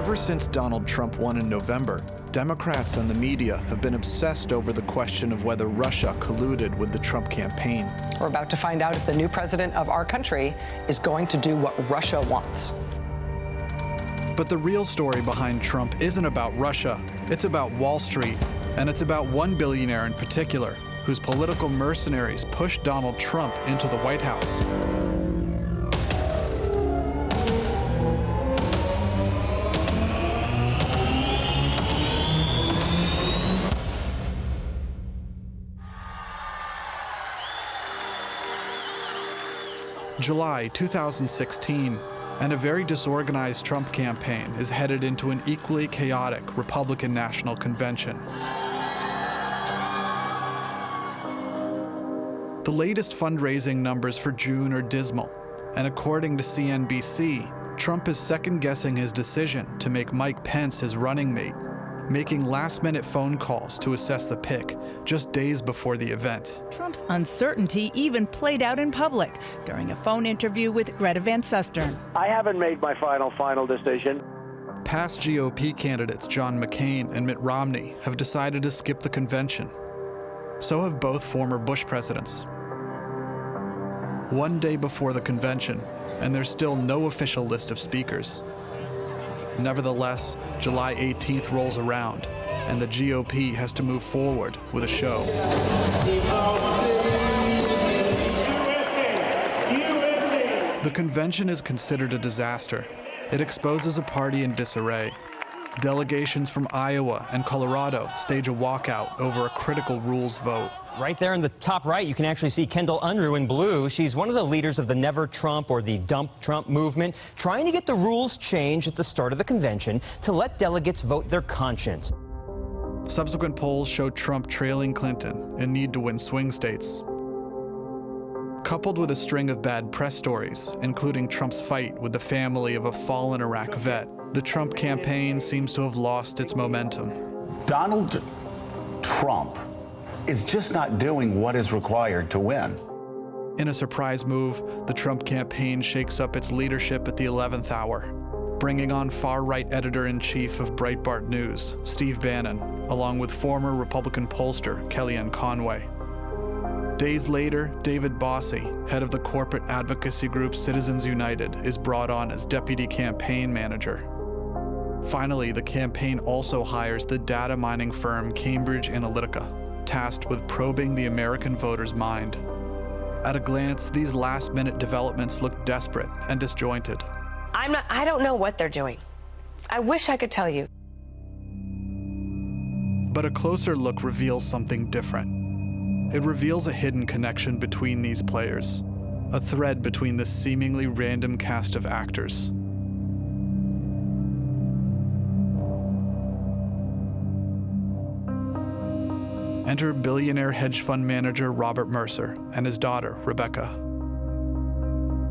Ever since Donald Trump won in November, Democrats and the media have been obsessed over the question of whether Russia colluded with the Trump campaign. We're about to find out if the new president of our country is going to do what Russia wants. But the real story behind Trump isn't about Russia. It's about Wall Street, and it's about one billionaire in particular, whose political mercenaries pushed Donald Trump into the White House. July 2016, and a very disorganized Trump campaign is headed into an equally chaotic Republican National Convention. The latest fundraising numbers for June are dismal, and according to CNBC, Trump is second-guessing his decision to make Mike Pence his running mate, making last-minute phone calls to assess the pick just days before the event. Trump's uncertainty even played out in public during a phone interview with Greta Van Susteren. I haven't made my final decision. Past GOP candidates John McCain and Mitt Romney have decided to skip the convention. So have both former Bush presidents. One day before the convention, and there's still no official list of speakers. Nevertheless, July 18th rolls around, and the GOP has to move forward with a show. The convention is considered a disaster. It exposes a party in disarray. Delegations from Iowa and Colorado stage a walkout over a critical rules vote. Right there in the top right, you can actually see Kendall Unruh in blue. She's one of the leaders of the Never Trump or the Dump Trump movement, trying to get the rules changed at the start of the convention to let delegates vote their conscience. Subsequent polls show Trump trailing Clinton and need to win swing states. Coupled with a string of bad press stories, including Trump's fight with the family of a fallen Iraq vet, the Trump campaign seems to have lost its momentum. Donald Trump is just not doing what is required to win. In a surprise move, the Trump campaign shakes up its leadership at the 11th hour, bringing on far-right editor-in-chief of Breitbart News, Steve Bannon, along with former Republican pollster Kellyanne Conway. Days later, David Bossie, head of the corporate advocacy group Citizens United, is brought on as deputy campaign manager. Finally, the campaign also hires the data mining firm Cambridge Analytica, tasked with probing the American voter's mind. At a glance, these last-minute developments look desperate and disjointed. I don't know what they're doing. I wish I could tell you. But a closer look reveals something different. It reveals a hidden connection between these players, a thread between this seemingly random cast of actors. Enter billionaire hedge fund manager Robert Mercer and his daughter, Rebecca.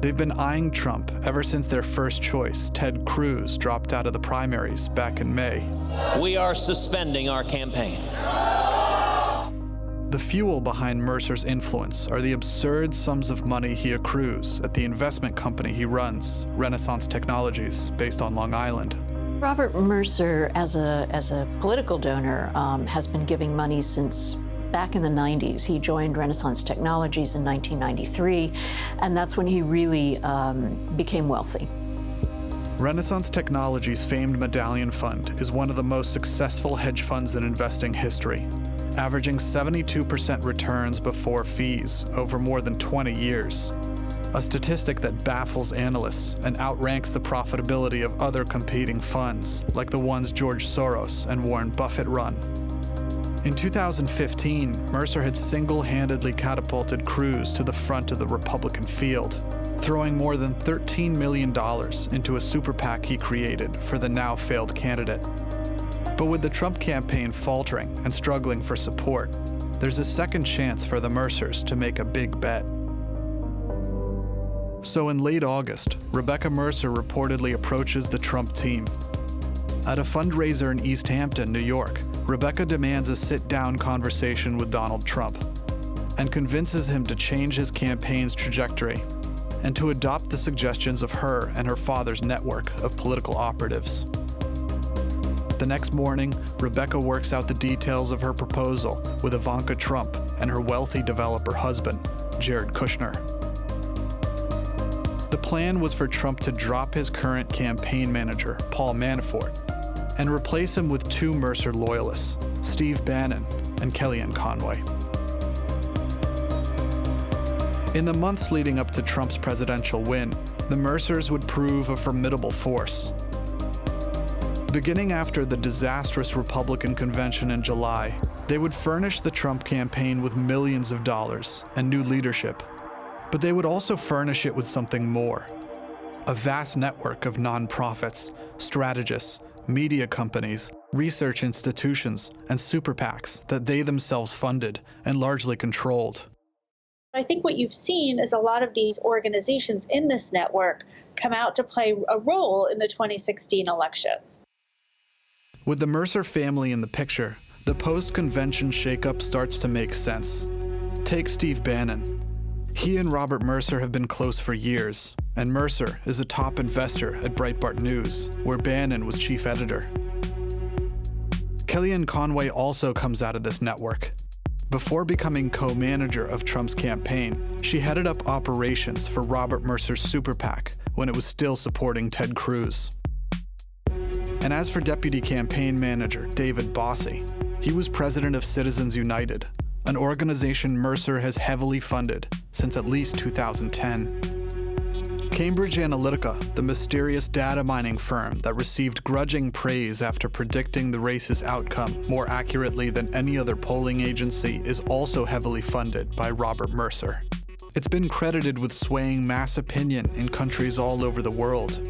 They've been eyeing Trump ever since their first choice, Ted Cruz, dropped out of the primaries back in May. We are suspending our campaign. The fuel behind Mercer's influence are the absurd sums of money he accrues at the investment company he runs, Renaissance Technologies, based on Long Island. Robert Mercer, as a political donor, has been giving money since back in the 90s. He joined Renaissance Technologies in 1993, and that's when he really became wealthy. Renaissance Technologies' famed Medallion Fund is one of the most successful hedge funds in investing history, averaging 72% returns before fees over more than 20 years. A statistic that baffles analysts and outranks the profitability of other competing funds, like the ones George Soros and Warren Buffett run. In 2015, Mercer had single-handedly catapulted Cruz to the front of the Republican field, throwing more than $13 million into a super PAC he created for the now-failed candidate. But with the Trump campaign faltering and struggling for support, there's a second chance for the Mercers to make a big bet. So in late August, Rebecca Mercer reportedly approaches the Trump team. At a fundraiser in East Hampton, New York, Rebecca demands a sit-down conversation with Donald Trump and convinces him to change his campaign's trajectory and to adopt the suggestions of her and her father's network of political operatives. The next morning, Rebecca works out the details of her proposal with Ivanka Trump and her wealthy developer husband, Jared Kushner. The plan was for Trump to drop his current campaign manager, Paul Manafort, and replace him with two Mercer loyalists, Steve Bannon and Kellyanne Conway. In the months leading up to Trump's presidential win, the Mercers would prove a formidable force. Beginning after the disastrous Republican convention in July, they would furnish the Trump campaign with millions of dollars and new leadership. But they would also furnish it with something more: a vast network of nonprofits, strategists, media companies, research institutions, and super PACs that they themselves funded and largely controlled. I think what you've seen is a lot of these organizations in this network come out to play a role in the 2016 elections. With the Mercer family in the picture, the post-convention shakeup starts to make sense. Take Steve Bannon. He and Robert Mercer have been close for years, and Mercer is a top investor at Breitbart News, where Bannon was chief editor. Kellyanne Conway also comes out of this network. Before becoming co-manager of Trump's campaign, she headed up operations for Robert Mercer's super PAC when it was still supporting Ted Cruz. And as for deputy campaign manager David Bossie, he was president of Citizens United, an organization Mercer has heavily funded since at least 2010. Cambridge Analytica, the mysterious data mining firm that received grudging praise after predicting the race's outcome more accurately than any other polling agency, is also heavily funded by Robert Mercer. It's been credited with swaying mass opinion in countries all over the world.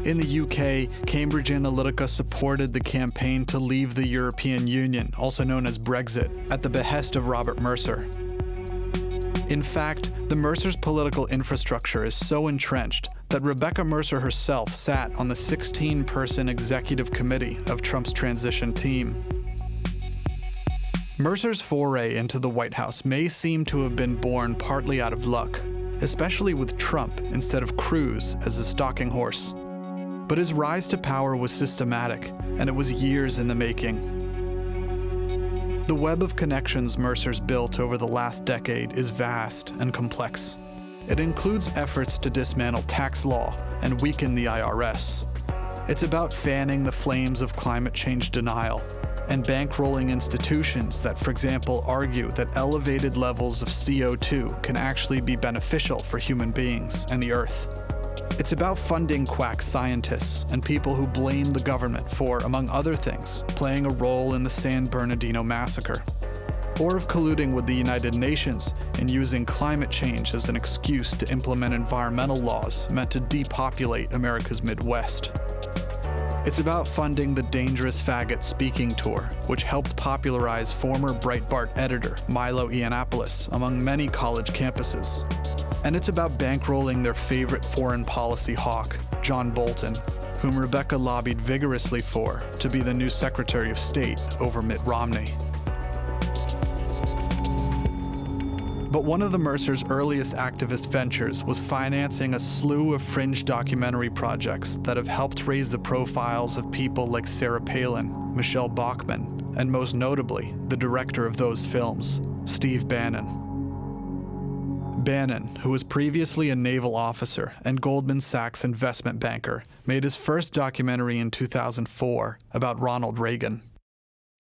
In the UK, Cambridge Analytica supported the campaign to leave the European Union, also known as Brexit, at the behest of Robert Mercer. In fact, the Mercer's political infrastructure is so entrenched that Rebecca Mercer herself sat on the 16-person executive committee of Trump's transition team. Mercer's foray into the White House may seem to have been born partly out of luck, especially with Trump instead of Cruz as his stalking horse. But his rise to power was systematic, and it was years in the making. The web of connections Mercer's built over the last decade is vast and complex. It includes efforts to dismantle tax law and weaken the IRS. It's about fanning the flames of climate change denial and bankrolling institutions that, for example, argue that elevated levels of CO2 can actually be beneficial for human beings and the Earth. It's about funding quack scientists and people who blame the government for, among other things, playing a role in the San Bernardino massacre, or of colluding with the United Nations in using climate change as an excuse to implement environmental laws meant to depopulate America's Midwest. It's about funding the Dangerous Faggot speaking tour, which helped popularize former Breitbart editor Milo Yiannopoulos among many college campuses. And it's about bankrolling their favorite foreign policy hawk, John Bolton, whom Rebecca lobbied vigorously for to be the new Secretary of State over Mitt Romney. But one of the Mercers' earliest activist ventures was financing a slew of fringe documentary projects that have helped raise the profiles of people like Sarah Palin, Michelle Bachmann, and most notably, the director of those films, Steve Bannon. Bannon, who was previously a naval officer and Goldman Sachs investment banker, made his first documentary in 2004 about Ronald Reagan.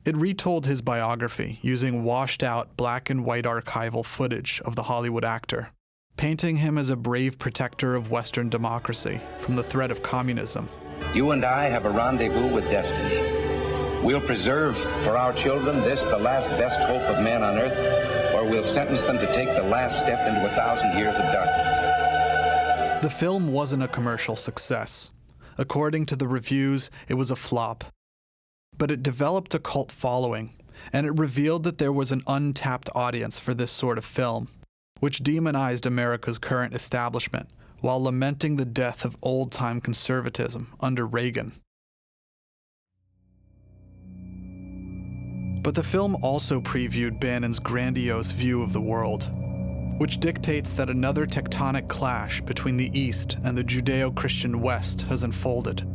It retold his biography using washed-out black and white archival footage of the Hollywood actor, painting him as a brave protector of Western democracy from the threat of communism. You and I have a rendezvous with destiny. We'll preserve for our children this, the last best hope of man on earth, or we'll sentence them to take the last step into 1,000 years of darkness. The film wasn't a commercial success. According to the reviews, it was a flop. But it developed a cult following, and it revealed that there was an untapped audience for this sort of film, which demonized America's current establishment while lamenting the death of old-time conservatism under Reagan. But the film also previewed Bannon's grandiose view of the world, which dictates that another tectonic clash between the East and the Judeo-Christian West has unfolded.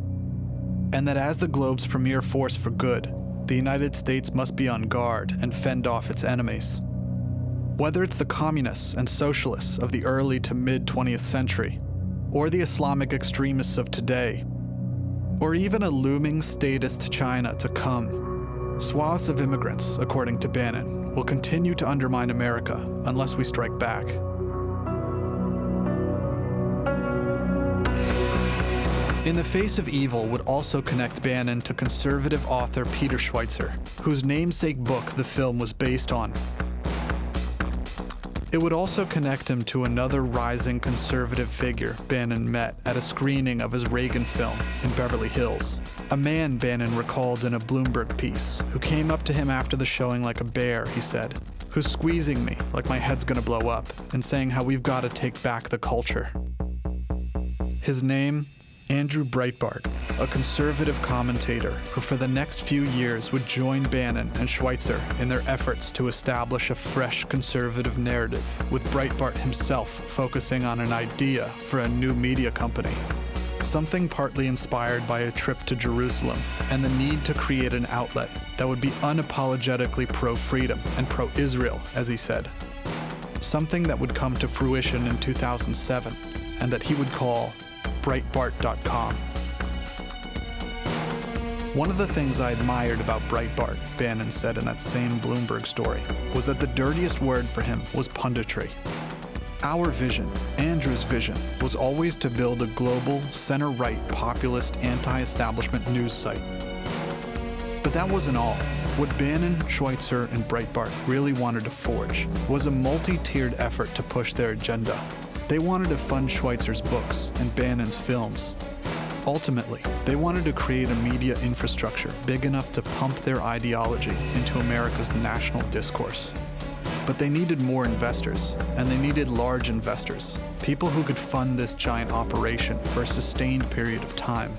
and that as the globe's premier force for good, the United States must be on guard and fend off its enemies. Whether it's the communists and socialists of the early to mid-20th century, or the Islamic extremists of today, or even a looming statist China to come, swaths of immigrants, according to Bannon, will continue to undermine America unless we strike back. In the Face of Evil would also connect Bannon to conservative author Peter Schweizer, whose namesake book the film was based on. It would also connect him to another rising conservative figure Bannon met at a screening of his Reagan film in Beverly Hills. A man Bannon recalled in a Bloomberg piece, who came up to him after the showing like a bear, he said, who's squeezing me like my head's gonna blow up, and saying how we've got to take back the culture. His name? Andrew Breitbart, a conservative commentator who for the next few years would join Bannon and Schweizer in their efforts to establish a fresh conservative narrative, with Breitbart himself focusing on an idea for a new media company. Something partly inspired by a trip to Jerusalem and the need to create an outlet that would be unapologetically pro-freedom and pro-Israel, as he said. Something that would come to fruition in 2007 and that he would call Breitbart.com. One of the things I admired about Breitbart, Bannon said in that same Bloomberg story, was that the dirtiest word for him was punditry. Our vision, Andrew's vision, was always to build a global, center-right, populist, anti-establishment news site. But that wasn't all. What Bannon, Schweizer, and Breitbart really wanted to forge was a multi-tiered effort to push their agenda. They wanted to fund Schweizer's books and Bannon's films. Ultimately, they wanted to create a media infrastructure big enough to pump their ideology into America's national discourse. But they needed more investors, and they needed large investors, people who could fund this giant operation for a sustained period of time.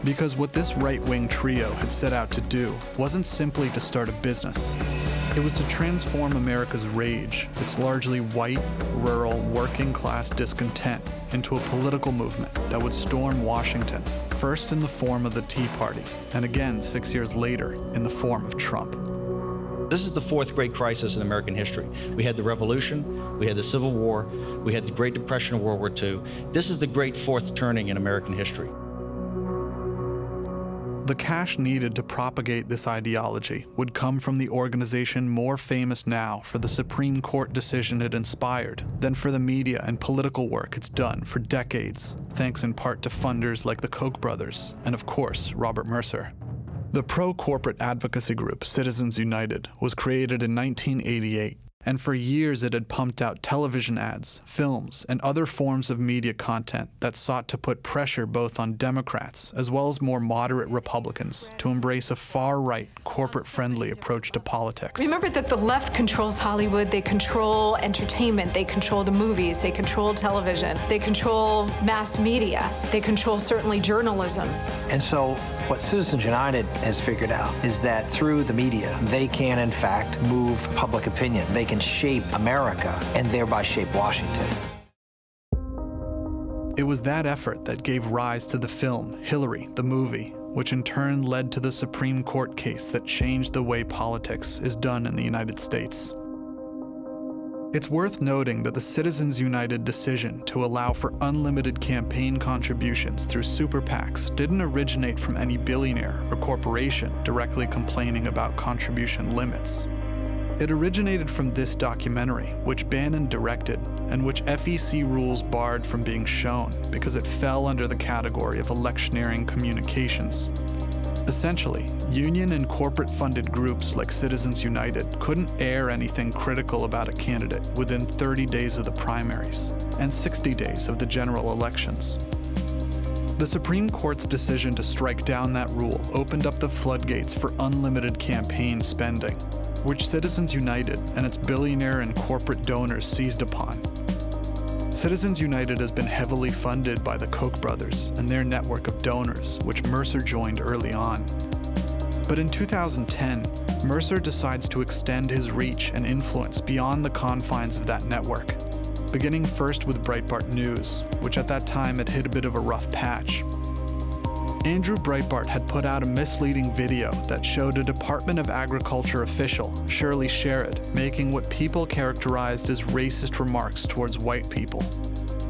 Because what this right-wing trio had set out to do wasn't simply to start a business. It was to transform America's rage, its largely white, rural, working-class discontent, into a political movement that would storm Washington, first in the form of the Tea Party, and again 6 years later in the form of Trump. This is the fourth great crisis in American history. We had the Revolution, we had the Civil War, we had the Great Depression of World War II. This is the great fourth turning in American history. The cash needed to propagate this ideology would come from the organization more famous now for the Supreme Court decision it inspired than for the media and political work it's done for decades, thanks in part to funders like the Koch brothers and, of course, Robert Mercer. The pro-corporate advocacy group Citizens United was created in 1988, and for years it had pumped out television ads, films, and other forms of media content that sought to put pressure both on Democrats as well as more moderate Republicans to embrace a far-right, corporate-friendly approach to politics. Remember that the left controls Hollywood, they control entertainment, they control the movies, they control television, they control mass media, they control certainly journalism. And so what Citizens United has figured out is that through the media, they can in fact move public opinion. They can shape America and thereby shape Washington. It was that effort that gave rise to the film Hillary, the movie, which in turn led to the Supreme Court case that changed the way politics is done in the United States. It's worth noting that the Citizens United decision to allow for unlimited campaign contributions through super PACs didn't originate from any billionaire or corporation directly complaining about contribution limits. It originated from this documentary, which Bannon directed, and which FEC rules barred from being shown because it fell under the category of electioneering communications. Essentially, union and corporate-funded groups like Citizens United couldn't air anything critical about a candidate within 30 days of the primaries and 60 days of the general elections. The Supreme Court's decision to strike down that rule opened up the floodgates for unlimited campaign spending, which Citizens United and its billionaire and corporate donors seized upon. Citizens United has been heavily funded by the Koch brothers and their network of donors, which Mercer joined early on. But in 2010, Mercer decides to extend his reach and influence beyond the confines of that network, beginning first with Breitbart News, which at that time had hit a bit of a rough patch. Andrew Breitbart had put out a misleading video that showed a Department of Agriculture official, Shirley Sherrod, making what people characterized as racist remarks towards white people.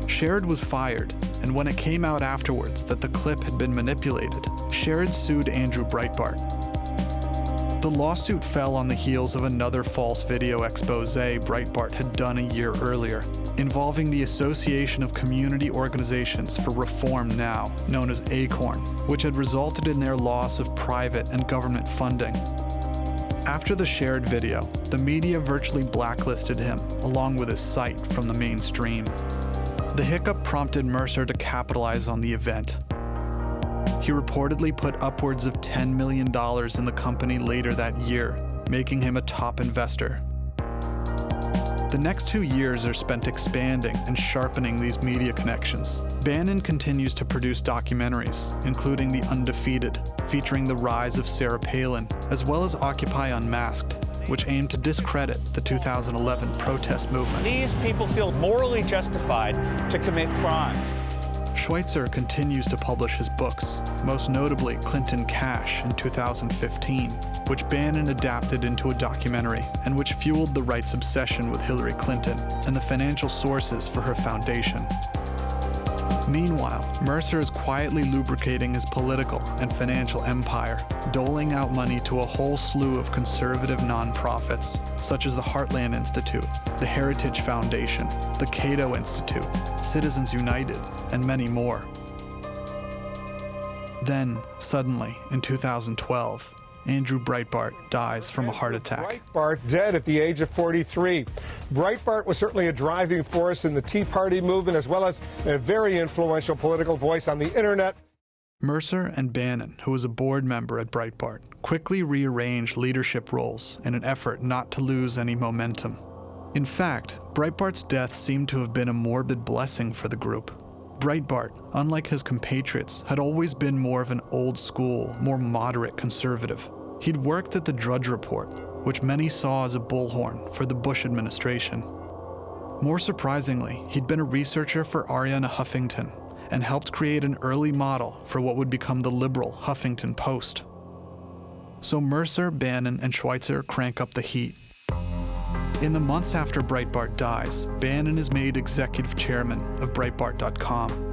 Sherrod was fired, and when it came out afterwards that the clip had been manipulated, Sherrod sued Andrew Breitbart. The lawsuit fell on the heels of another false video expose Breitbart had done a year earlier, involving the Association of Community Organizations for Reform Now, known as ACORN, which had resulted in their loss of private and government funding. After the shared video, the media virtually blacklisted him, along with his site, from the mainstream. The hiccup prompted Mercer to capitalize on the event. He reportedly put upwards of $10 million in the company later that year, making him a top investor. The next 2 years are spent expanding and sharpening these media connections. Bannon continues to produce documentaries, including The Undefeated, featuring the rise of Sarah Palin, as well as Occupy Unmasked, which aimed to discredit the 2011 protest movement. These people feel morally justified to commit crimes. Schweitzer continues to publish his books, most notably Clinton Cash in 2015, which Bannon adapted into a documentary and which fueled the right's obsession with Hillary Clinton and the financial sources for her foundation. Meanwhile, Mercer is quietly lubricating his political and financial empire, doling out money to a whole slew of conservative nonprofits, such as the Heartland Institute, the Heritage Foundation, the Cato Institute, Citizens United, and many more. Then, suddenly, in 2012, Andrew Breitbart dies from a heart attack. Breitbart dead at the age of 43. Breitbart was certainly a driving force in the Tea Party movement, as well as a very influential political voice on the internet. Mercer and Bannon, who was a board member at Breitbart, quickly rearranged leadership roles in an effort not to lose any momentum. In fact, Breitbart's death seemed to have been a morbid blessing for the group. Breitbart, unlike his compatriots, had always been more of an old-school, more moderate conservative. He'd worked at the Drudge Report, which many saw as a bullhorn for the Bush administration. More surprisingly, he'd been a researcher for Arianna Huffington and helped create an early model for what would become the liberal Huffington Post. So Mercer, Bannon, and Schweitzer crank up the heat. In the months after Breitbart dies, Bannon is made executive chairman of Breitbart.com.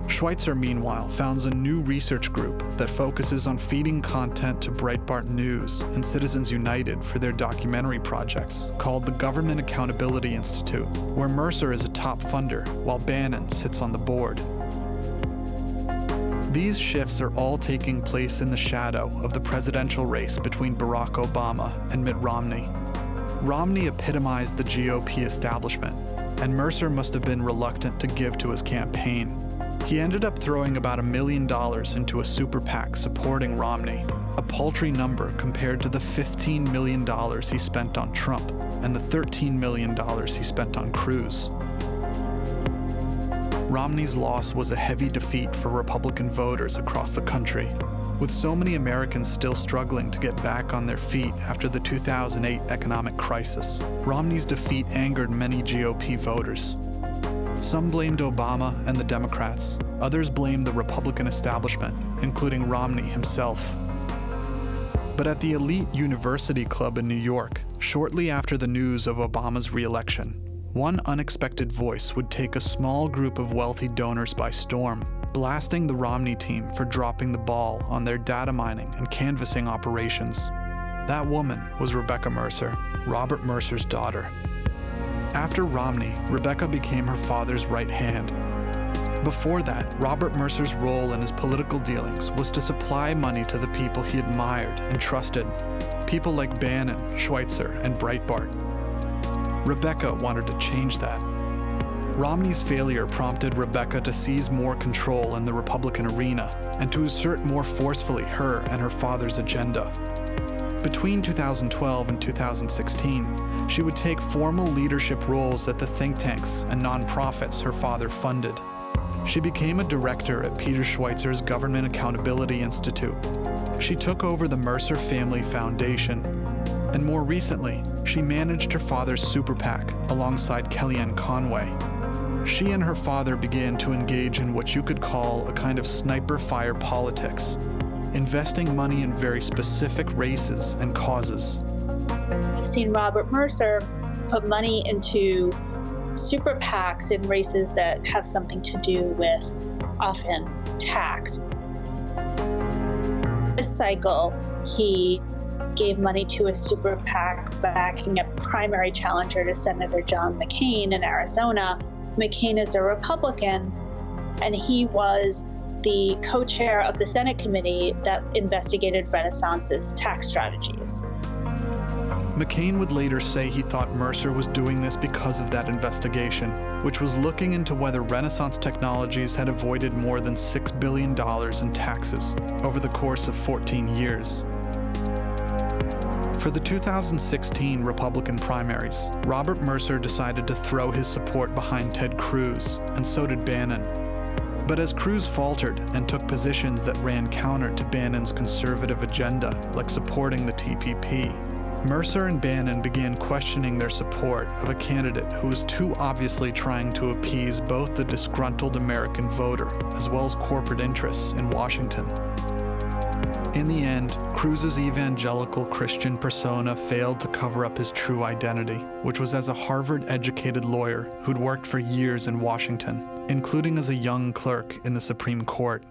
Schweitzer, meanwhile, founds a new research group that focuses on feeding content to Breitbart News and Citizens United for their documentary projects, called the Government Accountability Institute, where Mercer is a top funder, while Bannon sits on the board. These shifts are all taking place in the shadow of the presidential race between Barack Obama and Mitt Romney. Romney epitomized the GOP establishment, and Mercer must have been reluctant to give to his campaign. He ended up throwing about $1 million into a super PAC supporting Romney, a paltry number compared to the $15 million he spent on Trump and the $13 million he spent on Cruz. Romney's loss was a heavy defeat for Republican voters across the country, with so many Americans still struggling to get back on their feet after the 2008 economic crisis. Romney's defeat angered many GOP voters. Some blamed Obama and the Democrats. Others blamed the Republican establishment, including Romney himself. But at the elite University Club in New York, shortly after the news of Obama's re-election, one unexpected voice would take a small group of wealthy donors by storm, blasting the Romney team for dropping the ball on their data mining and canvassing operations. That woman was Rebecca Mercer, Robert Mercer's daughter. After Romney, Rebecca became her father's right hand. Before that, Robert Mercer's role in his political dealings was to supply money to the people he admired and trusted, people like Bannon, Schweitzer, and Breitbart. Rebecca wanted to change that. Romney's failure prompted Rebecca to seize more control in the Republican arena and to assert more forcefully her and her father's agenda. Between 2012 and 2016, she would take formal leadership roles at the think tanks and nonprofits her father funded. She became a director at Peter Schweitzer's Government Accountability Institute. She took over the Mercer Family Foundation. And more recently, she managed her father's super PAC alongside Kellyanne Conway. She and her father began to engage in what you could call a kind of sniper fire politics, investing money in very specific races and causes. I've seen Robert Mercer put money into super PACs in races that have something to do with, often, tax. This cycle, he gave money to a super PAC backing a primary challenger to Senator John McCain in Arizona. McCain is a Republican, and he was the co-chair of the Senate committee that investigated Renaissance's tax strategies. McCain would later say he thought Mercer was doing this because of that investigation, which was looking into whether Renaissance Technologies had avoided more than $6 billion in taxes over the course of 14 years. For the 2016 Republican primaries, Robert Mercer decided to throw his support behind Ted Cruz, and so did Bannon. But as Cruz faltered and took positions that ran counter to Bannon's conservative agenda, like supporting the TPP, Mercer and Bannon began questioning their support of a candidate who was too obviously trying to appease both the disgruntled American voter as well as corporate interests in Washington. In the end, Cruz's evangelical Christian persona failed to cover up his true identity, which was as a Harvard-educated lawyer who'd worked for years in Washington, including as a young clerk in the Supreme Court.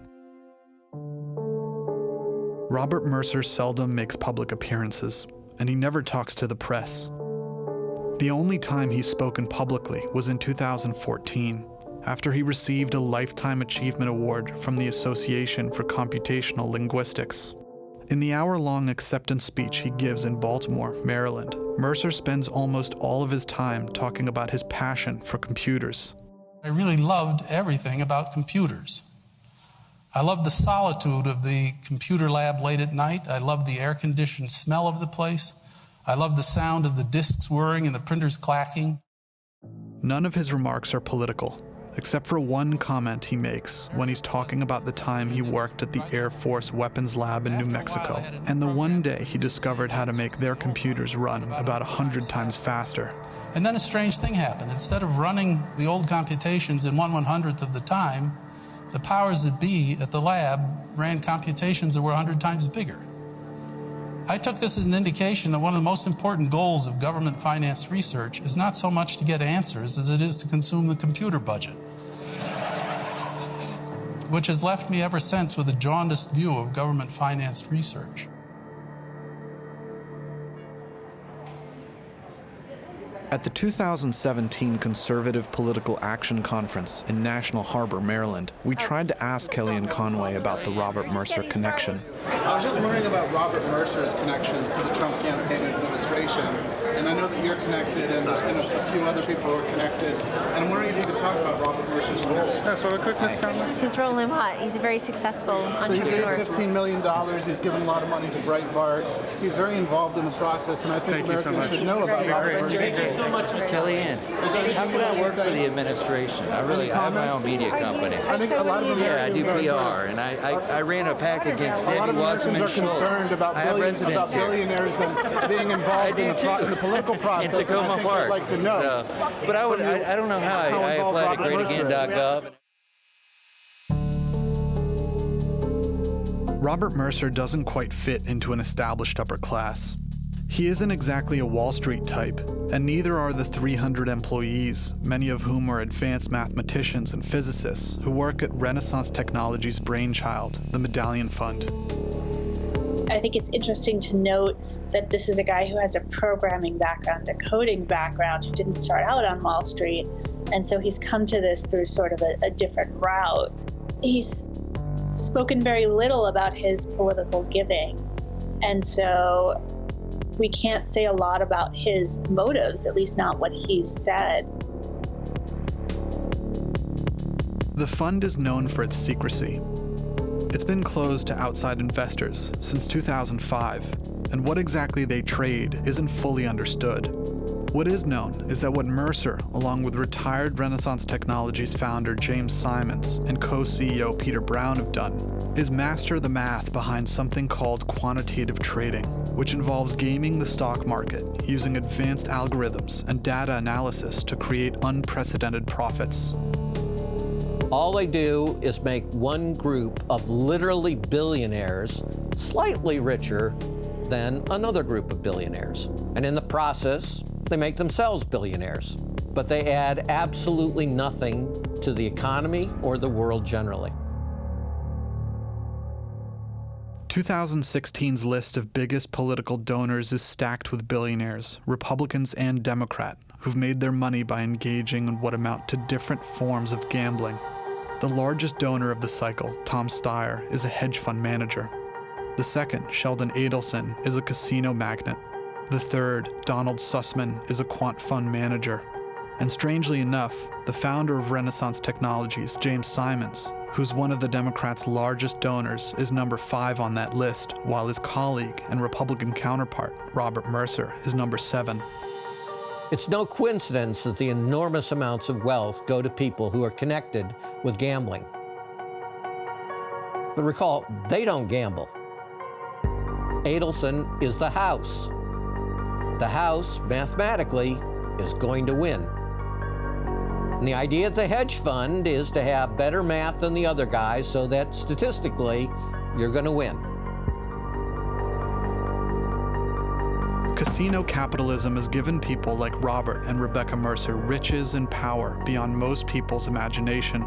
Robert Mercer seldom makes public appearances, and he never talks to the press. The only time he's spoken publicly was in 2014, after he received a Lifetime Achievement Award from the Association for Computational Linguistics. In the hour-long acceptance speech he gives in Baltimore, Maryland, Mercer spends almost all of his time talking about his passion for computers. I really loved everything about computers. I loved the solitude of the computer lab late at night. I loved the air-conditioned smell of the place. I loved the sound of the disks whirring and the printers clacking. None of his remarks are political, except for one comment he makes when he's talking about the time he worked at the Air Force Weapons Lab in New Mexico, and the one day he discovered how to make their computers run about 100 times faster. And then a strange thing happened. Instead of running the old computations in 1/100th of the time, the powers that be at the lab ran computations that were 100 times bigger. I took this as an indication that one of the most important goals of government-financed research is not so much to get answers as it is to consume the computer budget, which has left me ever since with a jaundiced view of government-financed research. At the 2017 Conservative Political Action Conference in National Harbor, Maryland, we tried to ask Kellyanne Conway about the Robert Mercer connection. I was just wondering about Robert Mercer's connections to the Trump campaign and administration. And I know that you're connected, and there's been a few other people who are connected. And I'm wondering if you could talk about Robert Mercer's role. That's what a quick comment. His role in what? He's a very successful entrepreneur. So he gave $15 million. He's given a lot of money to Breitbart. He's very involved in the process, and I think Americans should know about Robert Mercer. Thank you so much, Ms. Kellyanne. How can I work for the administration? I have my own media company. I think a lot of Americans I do PR, and I ran a PAC against Debbie Wasserman Schultz. A lot of Americans are concerned about billionaires and being involved in the political process. In Tacoma Park. I'd like to know. But I don't know how I applied to greatagain.gov. Robert Mercer doesn't quite fit into an established upper class. He isn't exactly a Wall Street type, and neither are the 300 employees, many of whom are advanced mathematicians and physicists who work at Renaissance Technologies' brainchild, the Medallion Fund. I think it's interesting to note that this is a guy who has a programming background, a coding background, who didn't start out on Wall Street, and so he's come to this through sort of a different route. He's spoken very little about his political giving, and so we can't say a lot about his motives, at least not what he's said. The fund is known for its secrecy. It's been closed to outside investors since 2005, and what exactly they trade isn't fully understood. What is known is that what Mercer, along with retired Renaissance Technologies founder James Simons and co-CEO Peter Brown have done, is master the math behind something called quantitative trading. which involves gaming the stock market using advanced algorithms and data analysis to create unprecedented profits. All they do is make one group of literally billionaires slightly richer than another group of billionaires. And in the process, they make themselves billionaires. But they add absolutely nothing to the economy or the world generally. 2016's list of biggest political donors is stacked with billionaires, Republicans and Democrat, who've made their money by engaging in what amount to different forms of gambling. The largest donor of the cycle, Tom Steyer, is a hedge fund manager. The second, Sheldon Adelson, is a casino magnate. The third, Donald Sussman, is a quant fund manager. And strangely enough, the founder of Renaissance Technologies, James Simons, who's one of the Democrats' largest donors, is number 5 on that list, while his colleague and Republican counterpart, Robert Mercer, is number 7. It's no coincidence that the enormous amounts of wealth go to people who are connected with gambling. But recall, they don't gamble. Adelson is the house. The house, mathematically, is going to win. And the idea at the hedge fund is to have better math than the other guys so that statistically, you're going to win. Casino capitalism has given people like Robert and Rebecca Mercer riches and power beyond most people's imagination.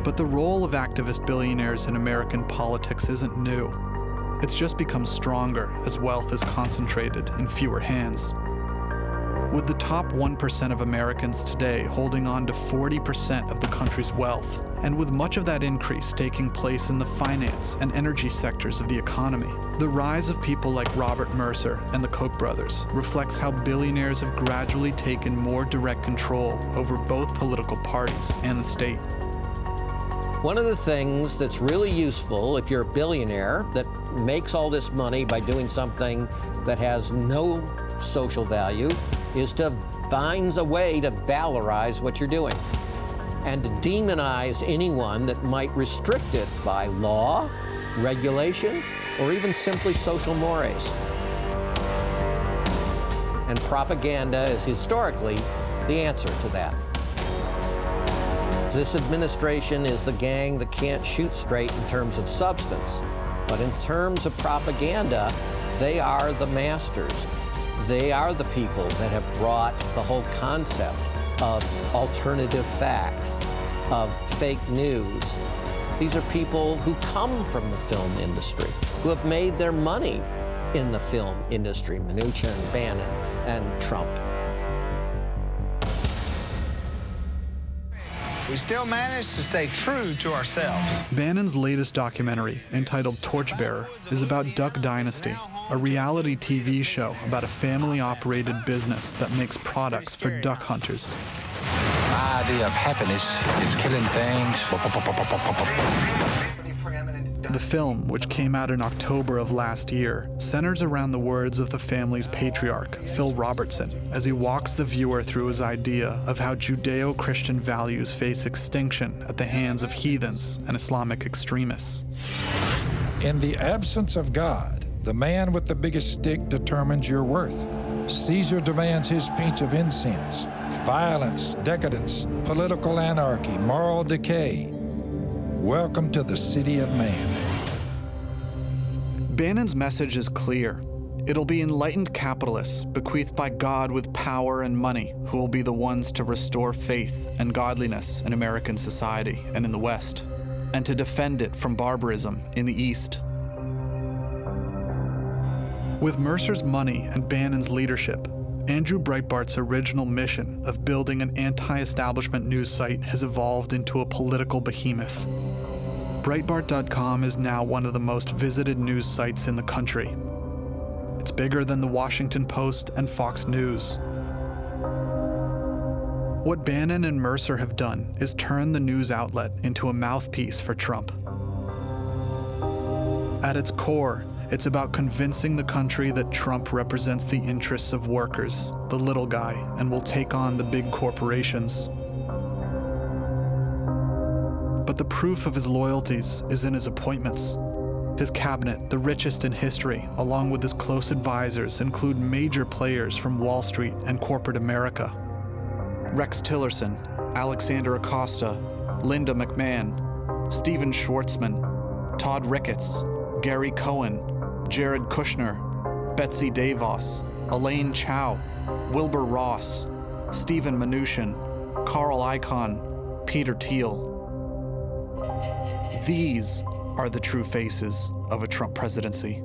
But the role of activist billionaires in American politics isn't new. It's just become stronger as wealth is concentrated in fewer hands. With the top 1% of Americans today holding on to 40% of the country's wealth, and with much of that increase taking place in the finance and energy sectors of the economy, the rise of people like Robert Mercer and the Koch brothers reflects how billionaires have gradually taken more direct control over both political parties and the state. One of the things that's really useful if you're a billionaire that makes all this money by doing something that has no social value is to find a way to valorize what you're doing and to demonize anyone that might restrict it by law, regulation, or even simply social mores. And propaganda is historically the answer to that. This administration is the gang that can't shoot straight in terms of substance, but in terms of propaganda, they are the masters. They are the people that have brought the whole concept of alternative facts, of fake news. These are people who come from the film industry, who have made their money in the film industry, Mnuchin, Bannon, and Trump. We still managed to stay true to ourselves. Bannon's latest documentary, entitled Torchbearer, is about Duck Dynasty, a reality TV show about a family-operated business that makes products for duck hunters. My idea of happiness is killing things. The film, which came out in October of last year, centers around the words of the family's patriarch, Phil Robertson, as he walks the viewer through his idea of how Judeo-Christian values face extinction at the hands of heathens and Islamic extremists. In the absence of God, the man with the biggest stick determines your worth. Caesar demands his pinch of incense. Violence, decadence, political anarchy, moral decay. Welcome to the city of man. Bannon's message is clear. It'll be enlightened capitalists, bequeathed by God with power and money, who will be the ones to restore faith and godliness in American society and in the West, and to defend it from barbarism in the East. With Mercer's money and Bannon's leadership, Andrew Breitbart's original mission of building an anti-establishment news site has evolved into a political behemoth. Breitbart.com is now one of the most visited news sites in the country. It's bigger than the Washington Post and Fox News. What Bannon and Mercer have done is turn the news outlet into a mouthpiece for Trump. At its core, it's about convincing the country that Trump represents the interests of workers, the little guy, and will take on the big corporations. But the proof of his loyalties is in his appointments. His cabinet, the richest in history, along with his close advisors, include major players from Wall Street and corporate America. Rex Tillerson, Alexander Acosta, Linda McMahon, Stephen Schwartzman, Todd Ricketts, Gary Cohen, Jared Kushner, Betsy DeVos, Elaine Chao, Wilbur Ross, Stephen Mnuchin, Carl Icahn, Peter Thiel. These are the true faces of a Trump presidency.